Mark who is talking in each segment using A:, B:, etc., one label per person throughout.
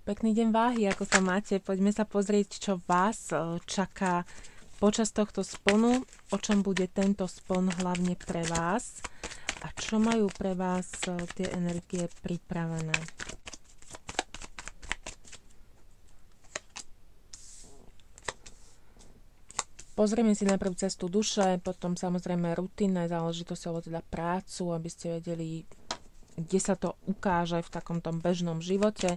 A: Pekný deň váhy, ako sa máte? Poďme sa pozrieť, čo vás čaká počas tohto splnu, o čom bude tento spln hlavne pre vás a čo majú pre vás tie energie pripravené. Pozrieme si najprv cestu duše, potom samozrejme rutinné záležitosti, alebo teda prácu, aby ste vedeli, kde sa to ukáže v takomto bežnom živote,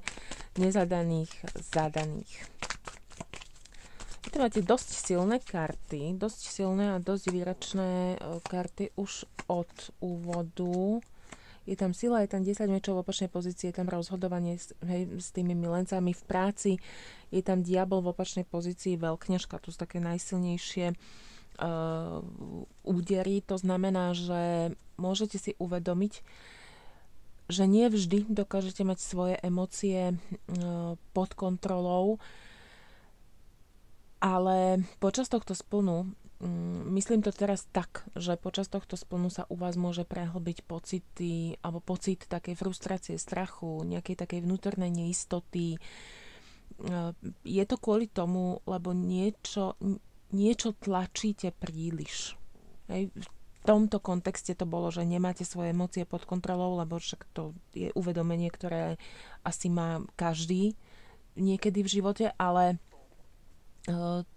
A: nezadaných, zadaných. Tu máte dosť silné karty, dosť silné a dosť výračné karty už od úvodu. Je tam sila, je tam 10 mečov v opačnej pozícii, je tam rozhodovanie s tými milencami v práci, je tam diabol v opačnej pozícii, veľkňažka, to sú také najsilnejšie údery. To znamená, že môžete si uvedomiť, že nie vždy dokážete mať svoje emócie pod kontrolou, ale počas tohto splnu, myslím to teraz tak, že počas tohto splnu sa u vás môže prehlbiť pocity, alebo pocit takej frustrácie, strachu, nejakej takej vnútornej neistoty. Je to kvôli tomu, lebo niečo tlačíte príliš. Hej? V tomto kontexte to bolo, že nemáte svoje emócie pod kontrolou, lebo však to je uvedomenie, ktoré asi má každý niekedy v živote, ale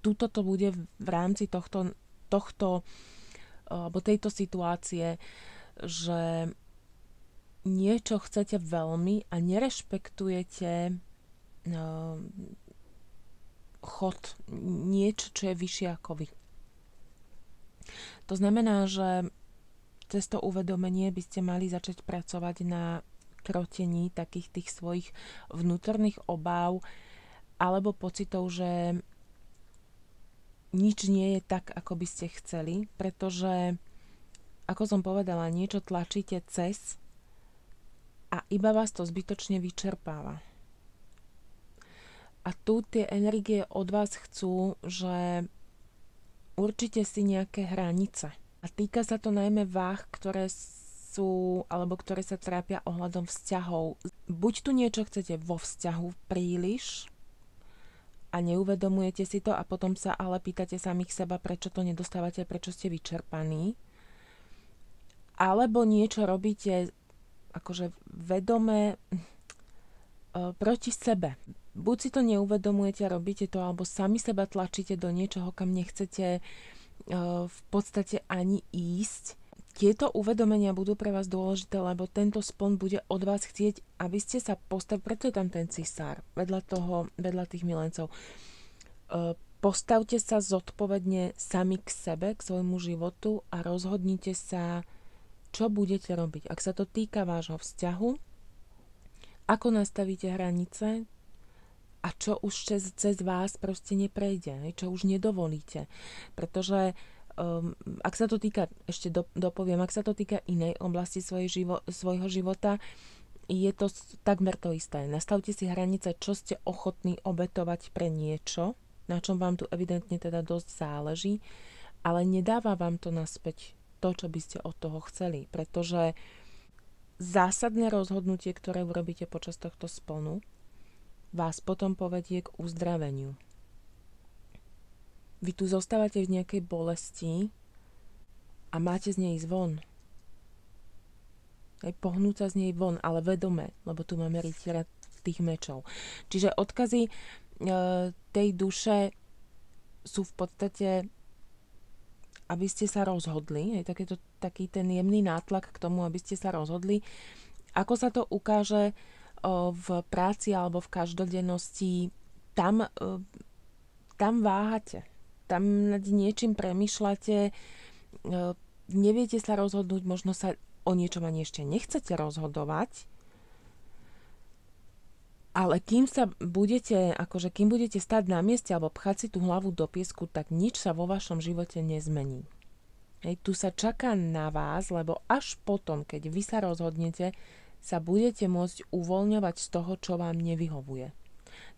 A: tuto to bude v rámci tohto alebo tejto situácie, že niečo chcete veľmi a nerešpektujete chod, niečo, čo je vyššie ako vy. To znamená, že cez to uvedomenie by ste mali začať pracovať na krotení takých tých svojich vnútorných obáv alebo pocitov, že nič nie je tak, ako by ste chceli, pretože, ako som povedala, niečo tlačíte cez a iba vás to zbytočne vyčerpáva. A tu tie energie od vás chcú, že určite si nejaké hranice. A týka sa to najmä váh, ktoré sú, alebo ktoré sa trápia ohľadom vzťahov. Buď tu niečo chcete vo vzťahu príliš a neuvedomujete si to a potom sa ale pýtate samých seba, prečo to nedostávate, prečo ste vyčerpaní. Alebo niečo robíte akože vedome proti sebe. Buď si to neuvedomujete a robíte to, alebo sami seba tlačíte do niečoho, kam nechcete v podstate ani ísť. Tieto uvedomenia budú pre vás dôležité, lebo tento spln bude od vás chcieť, aby ste sa postavili, preto je tam ten cisár, vedľa tých milencov. Postavte sa zodpovedne sami k sebe, k svojmu životu a rozhodnite sa, čo budete robiť. Ak sa to týka vášho vzťahu, ako nastavíte hranice a čo už cez vás proste neprejde, čo už nedovolíte. Pretože ak sa to týka, ešte dopoviem, ak sa to týka inej oblasti svojho života, je to takmer to isté. Nastavte si hranice, čo ste ochotní obetovať pre niečo, na čom vám tu evidentne teda dosť záleží, ale nedáva vám to naspäť to, čo by ste od toho chceli, pretože zásadné rozhodnutie, ktoré urobíte počas tohto splnu, vás potom povedie k uzdraveniu. Vy tu zostávate v nejakej bolesti a máte z nej ísť von. Pohnúť sa z nej von, ale vedome, lebo tu máme rytiera tých mečov. Čiže odkazy tej duše sú v podstate, aby ste sa rozhodli, taký ten jemný nátlak k tomu, aby ste sa rozhodli. Ako sa to ukáže v práci alebo v každodennosti, tam váhate. Tam nad niečím premýšľate, neviete sa rozhodnúť, možno sa o niečom ani ešte nechcete rozhodovať, ale kým budete stáť na mieste alebo pchať si tú hlavu do piesku, tak nič sa vo vašom živote nezmení. Tu sa čaká na vás, lebo až potom, keď vy sa rozhodnete, sa budete môcť uvoľňovať z toho, čo vám nevyhovuje.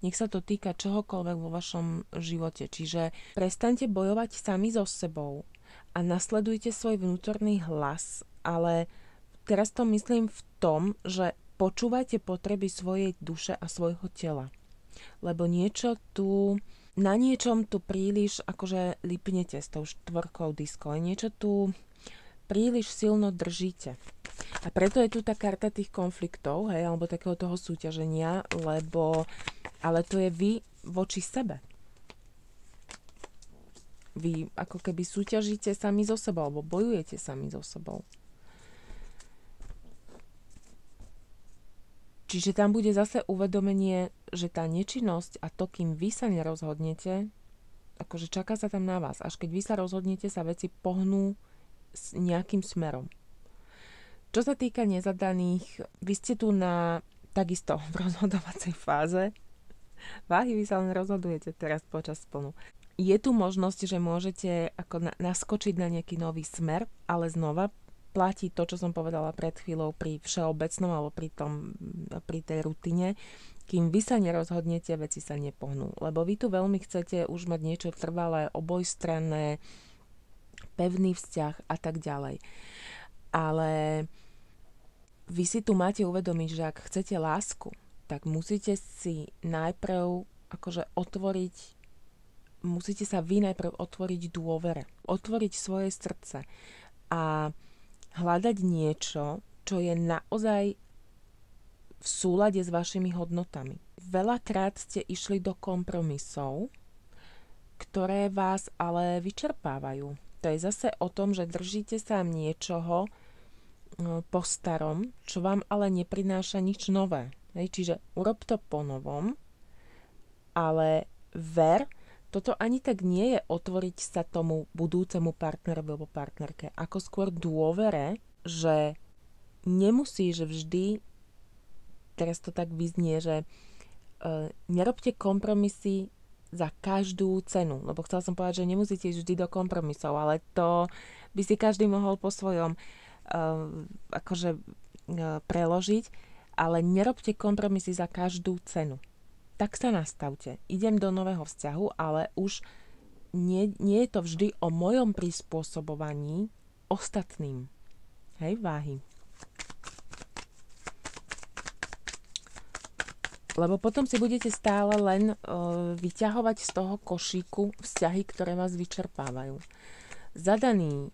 A: Nech sa to týka čohokoľvek vo vašom živote. Čiže prestaňte bojovať sami so sebou a nasledujte svoj vnútorný hlas, ale teraz to myslím v tom, že počúvajte potreby svojej duše a svojho tela. Lebo na niečom tu príliš akože lipnete s tou štvorkou diskov. Niečo tu príliš silno držíte. A preto je tu tá karta tých konfliktov, hej, alebo takého toho súťaženia, ale to je vy voči sebe. Vy ako keby súťažíte sami so sebou, alebo bojujete sami so sebou. Čiže tam bude zase uvedomenie, že tá nečinnosť a to, kým vy sa nerozhodnete, akože čaká sa tam na vás. Až keď vy sa rozhodnete, sa veci pohnú s nejakým smerom. Čo sa týka nezadaných, vy ste tu takisto v rozhodovacej fáze. Váhy, vy sa len rozhodujete teraz počas splnu. Je tu možnosť, že môžete ako naskočiť na nejaký nový smer, ale znova platí to, čo som povedala pred chvíľou pri všeobecnom alebo pri tej rutine. Kým vy sa nerozhodnete, veci sa nepohnú. Lebo vy tu veľmi chcete už mať niečo trvalé, obojstranné, pevný vzťah a tak ďalej. Ale vy si tu máte uvedomiť, že ak chcete lásku, tak musíte si najprv akože musíte sa vy najprv otvoriť dôvere. Otvoriť svoje srdce a hľadať niečo, čo je naozaj v súlade s vašimi hodnotami. Veľakrát ste išli do kompromisov, ktoré vás ale vyčerpávajú. To je zase o tom, že držíte sa niečoho po starom, čo vám ale neprináša nič nové. Čiže urob to po novom, ale toto ani tak nie je otvoriť sa tomu budúcemu partnerovi alebo partnerke, ako skôr dôvere, že nemusíš vždy, teraz to tak vyznie, že nerobte kompromisy za každú cenu, lebo chcela som povedať, že nemusíte ísť vždy do kompromisov, ale to by si každý mohol po svojom preložiť, ale nerobte kompromisy za každú cenu. Tak sa nastavte. Idem do nového vzťahu, ale už nie je to vždy o mojom prispôsobovaní ostatným. Hej, váhy. Lebo potom si budete stále len vyťahovať z toho košíku vzťahy, ktoré vás vyčerpávajú. Zadaný,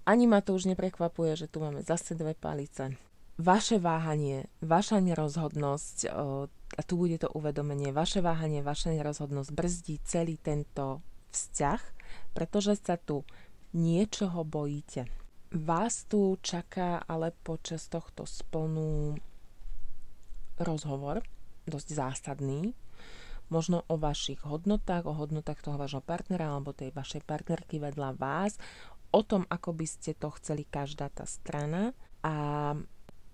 A: ani ma to už neprekvapuje, že tu máme zase 2 palice. Vaše váhanie, vaša nerozhodnosť, a tu bude to uvedomenie, vaše váhanie, vaša nerozhodnosť brzdí celý tento vzťah, pretože sa tu niečoho bojíte. Vás tu čaká ale počas tohto splnu rozhovor, dosť zásadný, možno o vašich hodnotách, o hodnotách toho vášho partnera alebo tej vašej partnerky vedľa vás, o tom, ako by ste to chceli každá tá strana a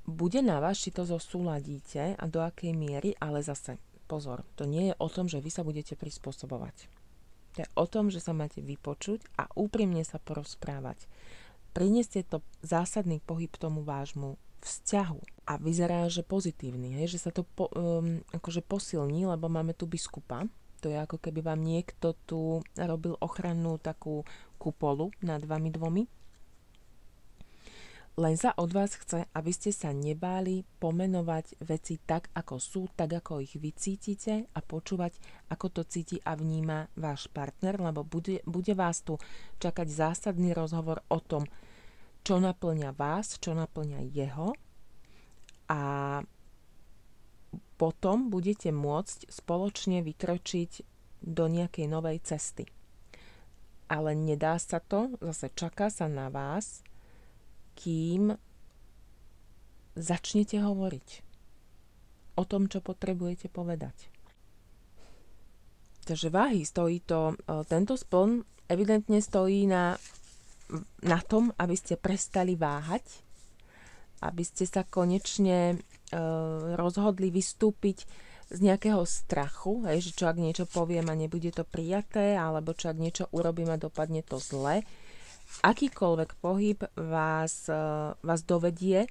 A: bude na vás, či to zosúladíte a do akej miery, ale zase pozor, to nie je o tom, že vy sa budete prispôsobovať. To je o tom, že sa máte vypočuť a úprimne sa porozprávať. Prinieste to zásadný pohyb tomu vášmu vzťahu a vyzerá, že pozitívny, že sa to akože posilní, lebo máme tu biskupa. To je ako keby vám niekto tu robil ochrannú takú kupolu nad vami dvomi. Len sa od vás chce, aby ste sa nebáli pomenovať veci tak, ako sú, tak, ako ich vy cítite a počúvať, ako to cíti a vníma váš partner, lebo bude vás tu čakať zásadný rozhovor o tom, čo naplňa vás, čo naplňa jeho a potom budete môcť spoločne vykročiť do nejakej novej cesty. Ale nedá sa to, zase čaká sa na vás, kým začnete hovoriť o tom, čo potrebujete povedať. Takže váhy, tento spln evidentne stojí na tom, aby ste prestali váhať, aby ste sa konečne rozhodli vystúpiť z nejakého strachu, že čo ak niečo poviem a nebude to prijaté, alebo čo ak niečo urobím a dopadne to zle. Akýkoľvek pohyb vás dovedie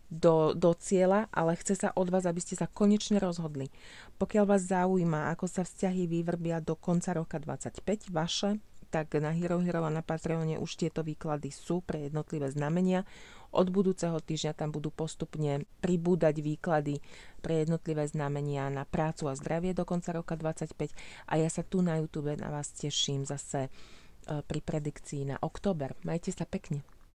A: do cieľa, ale chce sa od vás, aby ste sa konečne rozhodli. Pokiaľ vás zaujíma, ako sa vzťahy vyvrbia do konca roka 25 vaše, tak na Hero a na Patreone už tieto výklady sú pre jednotlivé znamenia. Od budúceho týždňa tam budú postupne pribúdať výklady pre jednotlivé znamenia na prácu a zdravie do konca roka 25 a ja sa tu na YouTube na vás teším zase pri predikcii na október. Majte sa pekne.